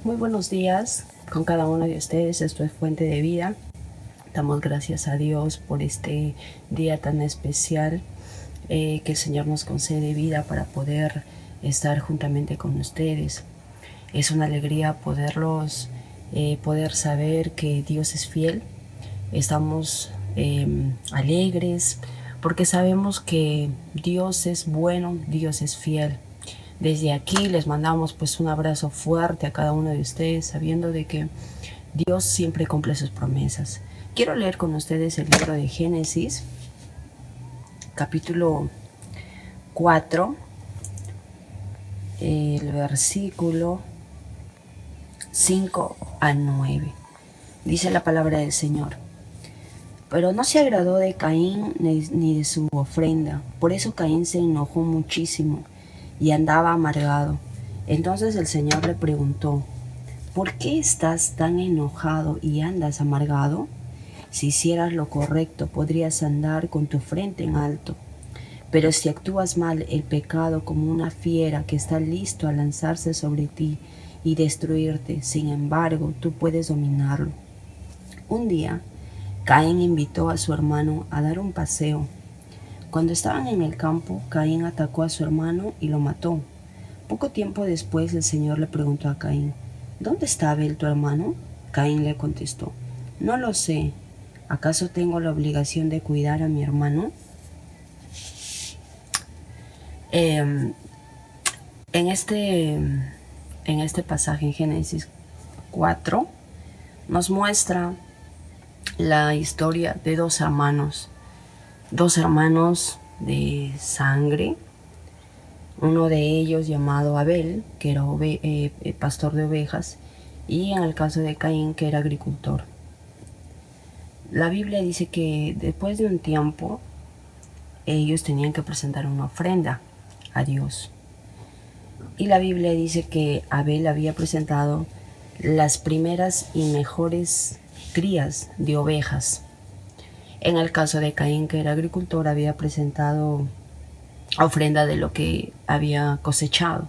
Muy buenos días con cada uno de ustedes. Esto es Fuente de Vida. Damos gracias a Dios por este día tan especial que el Señor nos concede vida para poder estar juntamente con ustedes. Es una alegría poder saber que Dios es fiel. Estamos alegres porque sabemos que Dios es bueno, Dios es fiel. Desde aquí les mandamos pues un abrazo fuerte a cada uno de ustedes, sabiendo de que Dios siempre cumple sus promesas. Quiero leer con ustedes el libro de Génesis, capítulo 4, el versículo 5 a 9. Dice la palabra del Señor: pero no se agradó de Caín ni de su ofrenda. Por eso Caín se enojó muchísimo y andaba amargado. Entonces el Señor le preguntó: ¿por qué estás tan enojado y andas amargado? Si hicieras lo correcto, podrías andar con tu frente en alto. Pero si actúas mal, el pecado, como una fiera que está listo a lanzarse sobre ti y destruirte, sin embargo, tú puedes dominarlo. Un día, Caín invitó a su hermano a dar un paseo. Cuando estaban en el campo, Caín atacó a su hermano y lo mató. Poco tiempo después, el Señor le preguntó a Caín: ¿dónde está Abel, tu hermano? Caín le contestó: no lo sé. ¿Acaso tengo la obligación de cuidar a mi hermano? En este pasaje en Génesis 4 nos muestra la historia de dos hermanos de sangre. Uno de ellos llamado Abel, que era pastor de ovejas, y en el caso de Caín, que era agricultor. La Biblia dice que después de un tiempo ellos tenían que presentar una ofrenda a Dios. Y la Biblia dice que Abel había presentado las primeras y mejores crías de ovejas. En el caso de Caín, que era agricultor, había presentado ofrenda de lo que había cosechado.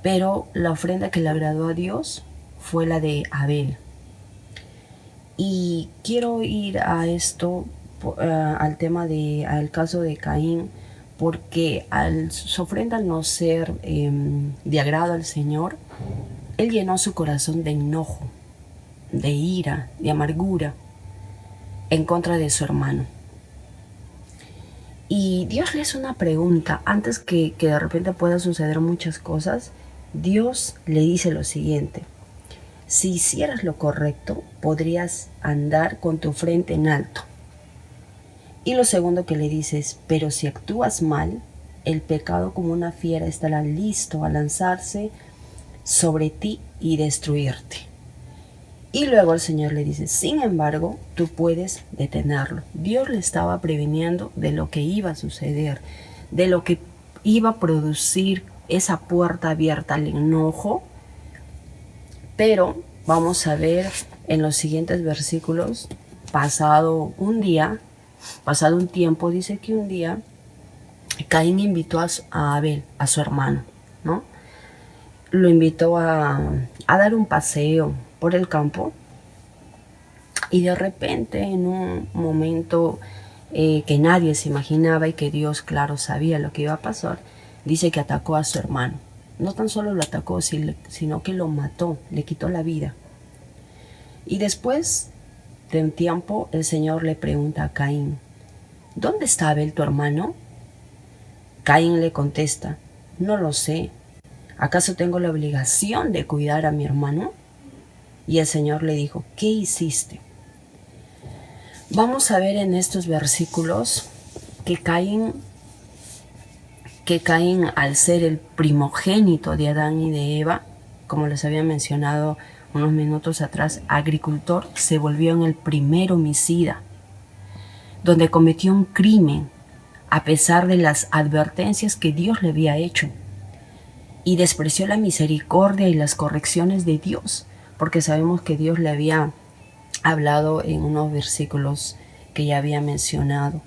Pero la ofrenda que le agradó a Dios fue la de Abel. Y quiero ir a esto, al caso de Caín, porque su ofrenda no ser de agrado al Señor, él llenó su corazón de enojo, de ira, de amargura en contra de su hermano. Y Dios le hace una pregunta. Antes que de repente puedan suceder muchas cosas, Dios le dice lo siguiente: si hicieras lo correcto, podrías andar con tu frente en alto. Y lo segundo que le dice es: pero si actúas mal, el pecado, como una fiera, estará listo a lanzarse sobre ti y destruirte. Y luego el Señor le dice: sin embargo, tú puedes detenerlo. Dios le estaba previniendo de lo que iba a suceder, de lo que iba a producir esa puerta abierta al enojo. Pero vamos a ver en los siguientes versículos, pasado un tiempo, dice que un día Caín invitó a Abel, a su hermano, ¿no? Lo invitó a dar un paseo por el campo, y de repente, en un momento que nadie se imaginaba y que Dios, claro, sabía lo que iba a pasar, dice que atacó a su hermano. No tan solo lo atacó, sino que lo mató, le quitó la vida. Y después de un tiempo, el Señor le pregunta a Caín: ¿dónde está Abel, tu hermano? Caín le contesta: no lo sé. ¿Acaso tengo la obligación de cuidar a mi hermano? Y el Señor le dijo: ¿qué hiciste? Vamos a ver en estos versículos que Caín, al ser el primogénito de Adán y de Eva, como les había mencionado unos minutos atrás, agricultor, se volvió en el primer homicida, donde cometió un crimen a pesar de las advertencias que Dios le había hecho, y despreció la misericordia y las correcciones de Dios, porque sabemos que Dios le había hablado en unos versículos que ya había mencionado.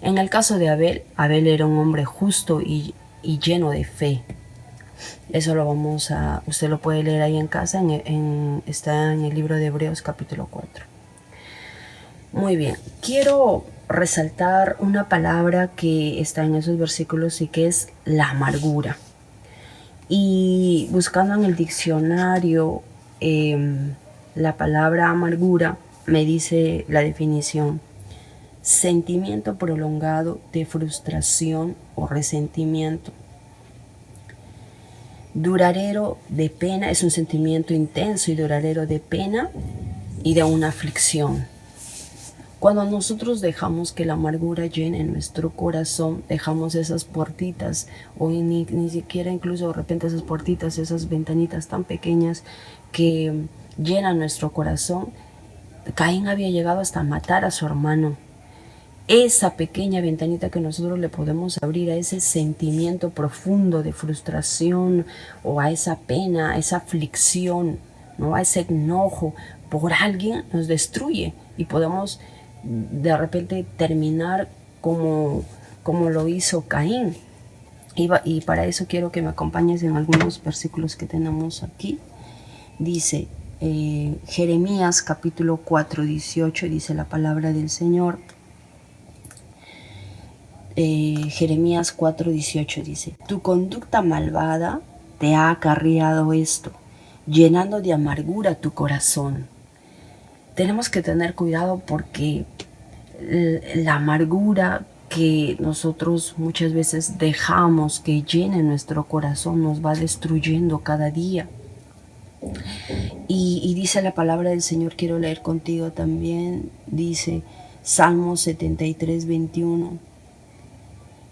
En el caso de Abel, Abel era un hombre justo y lleno de fe. Eso usted lo puede leer ahí en casa, está en el libro de Hebreos capítulo 4. Muy bien, quiero resaltar una palabra que está en esos versículos y que es la amargura. Y buscando en el diccionario la palabra amargura, me dice la definición: sentimiento prolongado de frustración o resentimiento. Duradero de pena, es un sentimiento intenso y duradero de pena y de una aflicción. Cuando nosotros dejamos que la amargura llene nuestro corazón, dejamos esas puertitas, o ni siquiera incluso de repente esas puertitas, esas ventanitas tan pequeñas que llenan nuestro corazón. Caín había llegado hasta matar a su hermano. Esa pequeña ventanita que nosotros le podemos abrir a ese sentimiento profundo de frustración, o a esa pena, a esa aflicción, ¿no? A ese enojo por alguien, nos destruye y podemos de repente terminar como lo hizo Caín. Y para eso quiero que me acompañes en algunos versículos que tenemos aquí. Dice Jeremías capítulo 4, 18, dice la palabra del Señor. Jeremías 4, 18 dice: tu conducta malvada te ha acarreado esto, llenando de amargura tu corazón. Tenemos que tener cuidado porque la amargura que nosotros muchas veces dejamos que llene nuestro corazón nos va destruyendo cada día. Y dice la palabra del Señor, quiero leer contigo también, dice Salmo 73, 21.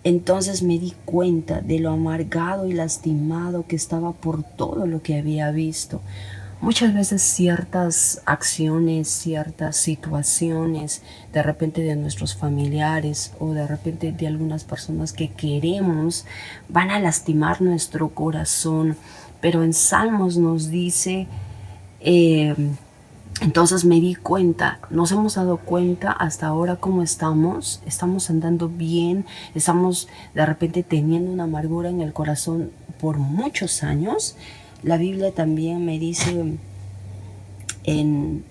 Entonces me di cuenta de lo amargado y lastimado que estaba por todo lo que había visto. Muchas veces ciertas acciones, ciertas situaciones, de repente de nuestros familiares o de repente de algunas personas que queremos, van a lastimar nuestro corazón. Pero en Salmos nos dice, entonces me di cuenta, nos hemos dado cuenta hasta ahora cómo estamos andando bien, estamos de repente teniendo una amargura en el corazón por muchos años. La Biblia también me dice en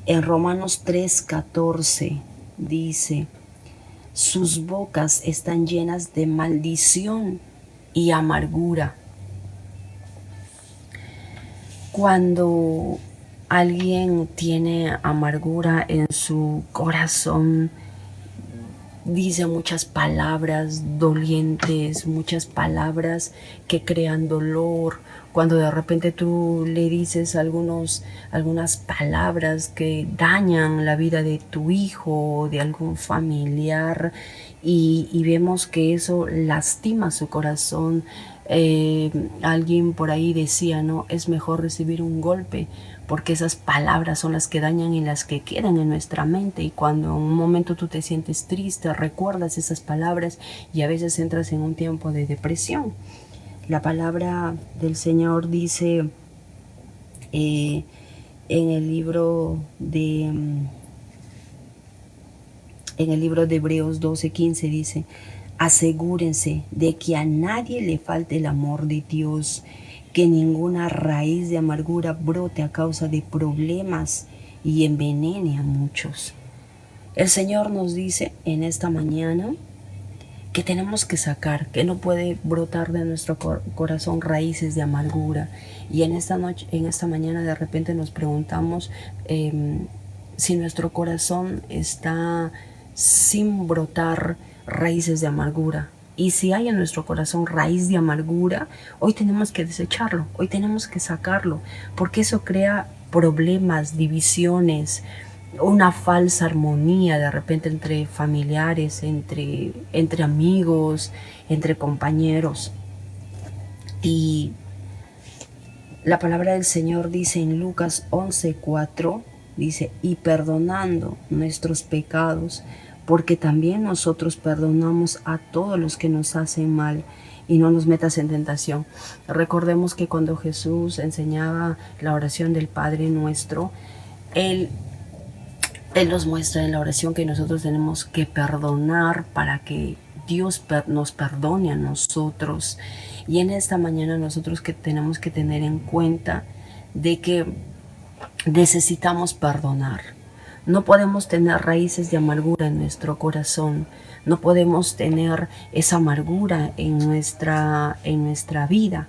Romanos 3:14, dice: sus bocas están llenas de maldición y amargura. Cuando alguien tiene amargura en su corazón, dice muchas palabras dolientes, muchas palabras que crean dolor. Cuando de repente tú le dices algunas palabras que dañan la vida de tu hijo o de algún familiar, y vemos que eso lastima su corazón. Alguien por ahí decía, ¿no? Es mejor recibir un golpe, porque esas palabras son las que dañan y las que quedan en nuestra mente. Y cuando en un momento tú te sientes triste, recuerdas esas palabras y a veces entras en un tiempo de depresión. La palabra del Señor dice en el libro de Hebreos 12:15, dice: asegúrense de que a nadie le falte el amor de Dios, que ninguna raíz de amargura brote a causa de problemas y envenene a muchos. El Señor nos dice en esta mañana que tenemos que sacar, que no puede brotar de nuestro corazón raíces de amargura. Y en esta mañana de repente nos preguntamos si nuestro corazón está sin brotar raíces de amargura. Y si hay en nuestro corazón raíz de amargura, hoy tenemos que desecharlo, hoy tenemos que sacarlo, porque eso crea problemas, divisiones, una falsa armonía de repente entre familiares, entre amigos, entre compañeros. Y la palabra del Señor dice en Lucas 11:4, dice: y perdonando nuestros pecados, porque también nosotros perdonamos a todos los que nos hacen mal, y no nos metas en tentación. Recordemos que cuando Jesús enseñaba la oración del Padre Nuestro, Él nos muestra en la oración que nosotros tenemos que perdonar para que Dios nos perdone a nosotros. Y en esta mañana nosotros que tenemos que tener en cuenta de que necesitamos perdonar. No podemos tener raíces de amargura en nuestro corazón. No podemos tener esa amargura en nuestra vida.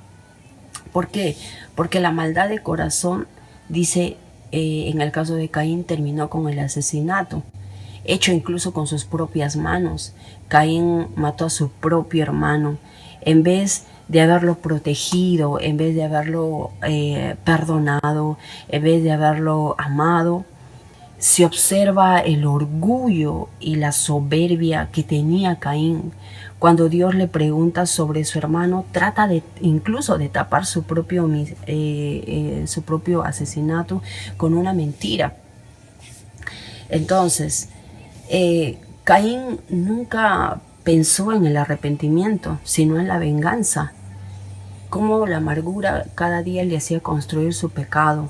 ¿Por qué? Porque la maldad de corazón, dice, en el caso de Caín, terminó con el asesinato, hecho incluso con sus propias manos. Caín mató a su propio hermano. En vez de haberlo protegido, en vez de haberlo perdonado, en vez de haberlo amado, se observa el orgullo y la soberbia que tenía Caín. Cuando Dios le pregunta sobre su hermano, trata de incluso de tapar su propio asesinato con una mentira. Entonces, Caín nunca pensó en el arrepentimiento, sino en la venganza. Cómo la amargura cada día le hacía construir su pecado.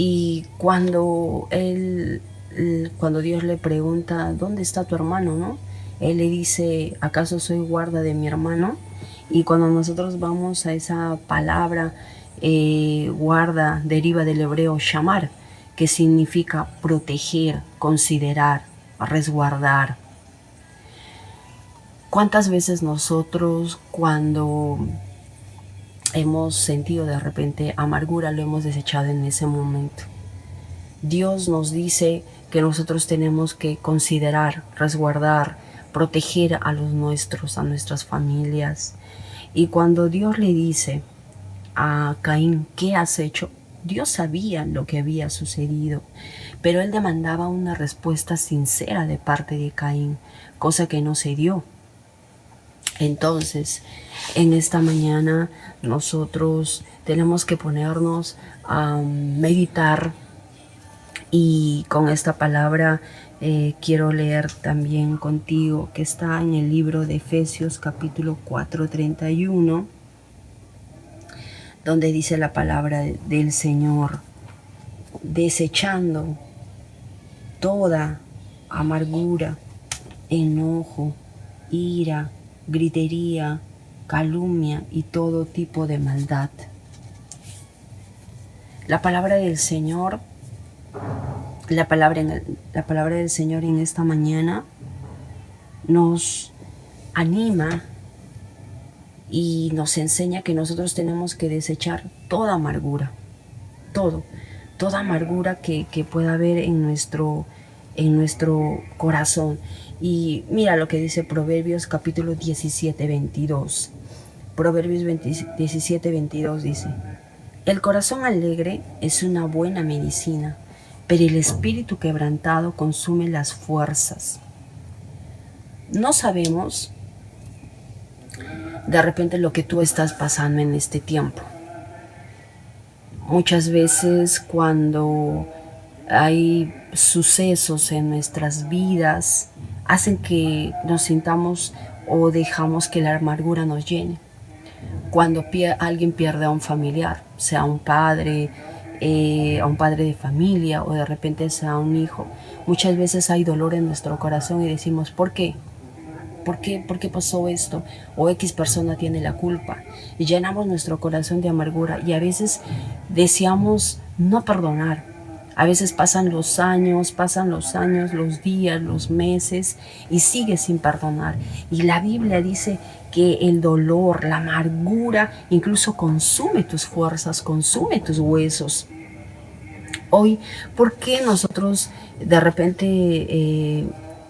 Y cuando Dios le pregunta, ¿dónde está tu hermano? ¿No? Él le dice, ¿acaso soy guarda de mi hermano? Y cuando nosotros vamos a esa palabra, guarda, deriva del hebreo shamar, que significa proteger, considerar, resguardar. ¿Cuántas veces nosotros, cuando hemos sentido de repente amargura, lo hemos desechado en ese momento? Dios nos dice que nosotros tenemos que considerar, resguardar, proteger a los nuestros, a nuestras familias. Y cuando Dios le dice a Caín, ¿qué has hecho? Dios sabía lo que había sucedido, pero él demandaba una respuesta sincera de parte de Caín, cosa que no se dio. Entonces, en esta mañana nosotros tenemos que ponernos a meditar, y con esta palabra quiero leer también contigo, que está en el libro de Efesios capítulo 4:31, donde dice la palabra del Señor: desechando toda amargura, enojo, ira, gritería, calumnia y todo tipo de maldad. La palabra del Señor, la palabra del Señor en esta mañana nos anima y nos enseña que nosotros tenemos que desechar toda amargura, toda amargura que pueda haber en nuestro corazón. Y mira lo que dice Proverbios capítulo 17:22. Proverbios 17:22 dice: el corazón alegre es una buena medicina, pero el espíritu quebrantado consume las fuerzas. No sabemos de repente lo que tú estás pasando en este tiempo. Muchas veces cuando hay sucesos en nuestras vidas, hacen que nos sintamos o dejamos que la amargura nos llene. Cuando alguien pierde a un familiar, sea un padre, a un padre de familia, o de repente sea un hijo, muchas veces hay dolor en nuestro corazón y decimos, ¿por qué? ¿Por qué pasó esto? O X persona tiene la culpa. Y llenamos nuestro corazón de amargura y a veces deseamos no perdonar. A veces pasan los años, los días, los meses y sigues sin perdonar. Y la Biblia dice que el dolor, la amargura, incluso consume tus fuerzas, consume tus huesos. Hoy, ¿por qué nosotros de repente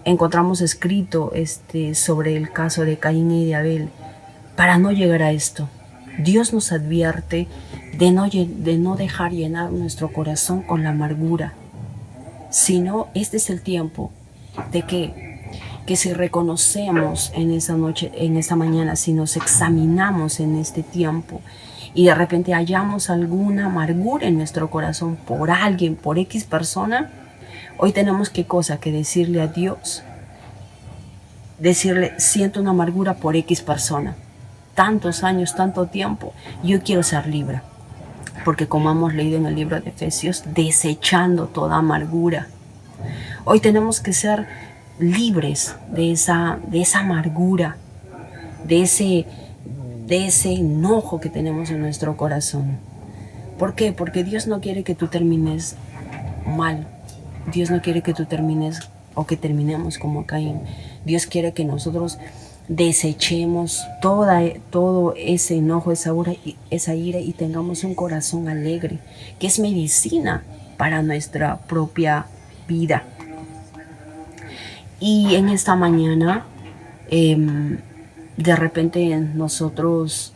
encontramos escrito sobre el caso de Caín y de Abel? Para no llegar a esto, Dios nos advierte de no dejar llenar nuestro corazón con la amargura, sino este es el tiempo de que si reconocemos en esa noche, en esta mañana, si nos examinamos en este tiempo y de repente hallamos alguna amargura en nuestro corazón por alguien, por X persona, hoy tenemos que decirle a Dios, decirle, siento una amargura por X persona, tantos años, tanto tiempo, yo quiero ser libre. Porque como hemos leído en el libro de Efesios, desechando toda amargura. Hoy tenemos que ser libres de esa amargura, de ese enojo que tenemos en nuestro corazón. ¿Por qué? Porque Dios no quiere que tú termines mal. Dios no quiere que tú termines o que terminemos como Caín. Dios quiere que nosotros desechemos todo ese enojo, esa ira y tengamos un corazón alegre, que es medicina para nuestra propia vida. Y en esta mañana, de repente nosotros,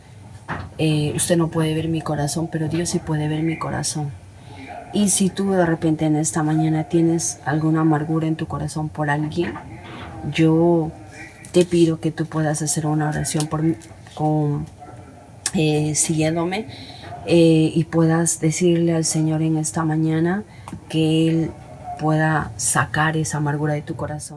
usted no puede ver mi corazón, pero Dios sí puede ver mi corazón. Y si tú de repente en esta mañana tienes alguna amargura en tu corazón por alguien, yo te pido que tú puedas hacer una oración siguiéndome, y puedas decirle al Señor en esta mañana que Él pueda sacar esa amargura de tu corazón.